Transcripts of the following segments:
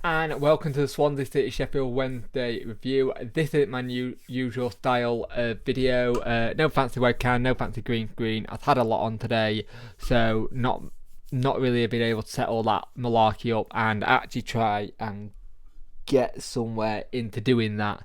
And welcome to the Swansea City Sheffield Wednesday review. This is my usual style of video. No fancy webcam, no fancy green screen. I've had a lot on today, so not really been able to set all that malarkey up and actually try and get somewhere into doing that.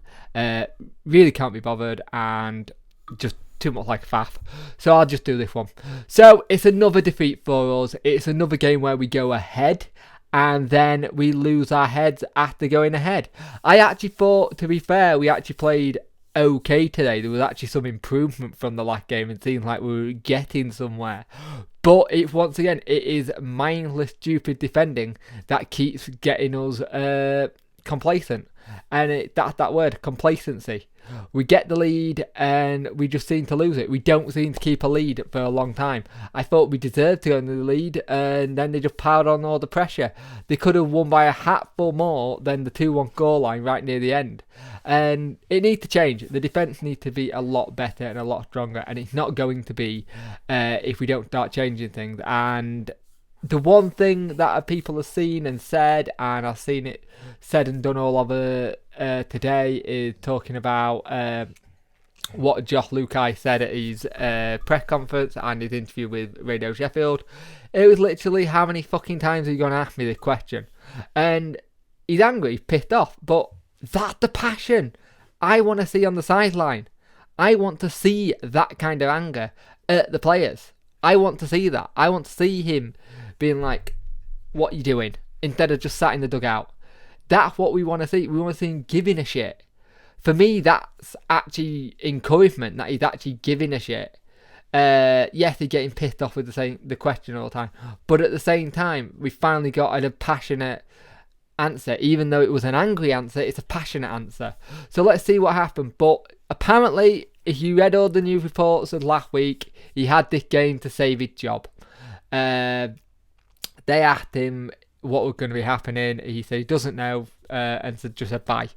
Really can't be bothered and just too much like a faff. So I'll just do this one. So it's another defeat for us. It's another game where we go ahead and then we lose our heads after going ahead. I actually thought, to be fair, we actually played okay today. There was actually some improvement from the last game and seemed like we were getting somewhere. But once again, it is mindless, stupid defending that keeps getting us complacent. And that's that word, complacency. We get the lead and we just seem to lose it. We don't seem to keep a lead for a long time. I thought we deserved to go in the lead and then they just piled on all the pressure. They could have won by a hatful more than the 2-1 goal line right near the end. And it needs to change. The defence needs to be a lot better and a lot stronger. And it's not going to be if we don't start changing things. And the one thing that people have seen and said, and I've seen it said and done all over today, is talking about what Josh Lukai said at his press conference and his interview with Radio Sheffield. It was literally, how many fucking times are you going to ask me this question? And he's angry, he's pissed off, but that's the passion I want to see on the sideline. I want to see that kind of anger at the players. I want to see that. I want to see him being like, what are you doing? Instead of just sat in the dugout. That's what we want to see. We want to see him giving a shit. For me, that's actually encouragement that he's actually giving a shit. Yes, he's getting pissed off with the question all the time. But at the same time, we finally got a passionate answer. Even though it was an angry answer, it's a passionate answer. So let's see what happened. But apparently, if you read all the news reports of last week, he had this game to save his job. They asked him what was going to be happening. He said he doesn't know and just said bye.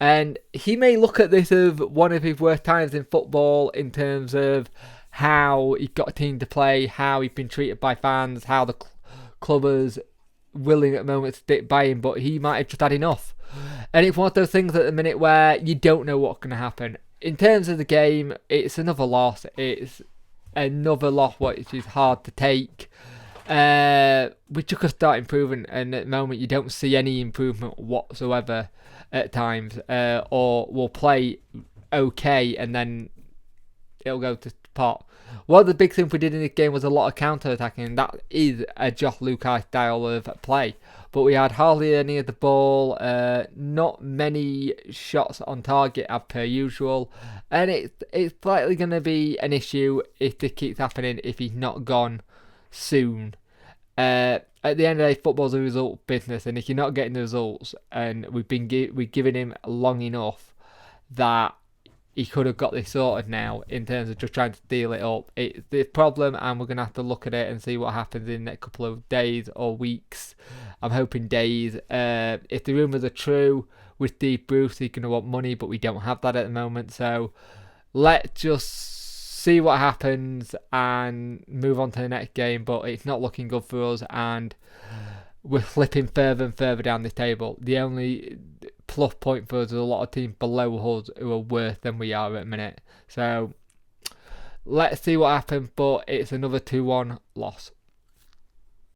And he may look at this as one of his worst times in football in terms of how he got a team to play, how he's been treated by fans, how the club is willing at the moment to stick by him, but he might have just had enough. And it's one of those things at the minute where you don't know what's going to happen. In terms of the game, it's another loss. It's another loss which is hard to take. We just got to start improving, and at the moment you don't see any improvement whatsoever at times, or we'll play okay and then it'll go to pot. One of the big things we did in this game was a lot of counter-attacking, and that is a Josh Lukai style of play. But we had hardly any of the ball, not many shots on target as per usual, and it's likely going to be an issue if this keeps happening, if he's not gone soon. At the end of the day, football's a result business, and if you're not getting the results, and we've given him long enough that he could have got this sorted now in terms of just trying to deal it up. It's the problem, and we're going to have to look at it and see what happens in the next couple of days or weeks. I'm hoping days. If the rumours are true, with Steve Bruce, he's going to want money, but we don't have that at the moment. So let's just see what happens and move on to the next game. But it's not looking good for us, and we're slipping further and further down the table. The only plus point for us is a lot of teams below us who are worse than we are at the minute. So let's see what happens, but it's another 2-1 loss.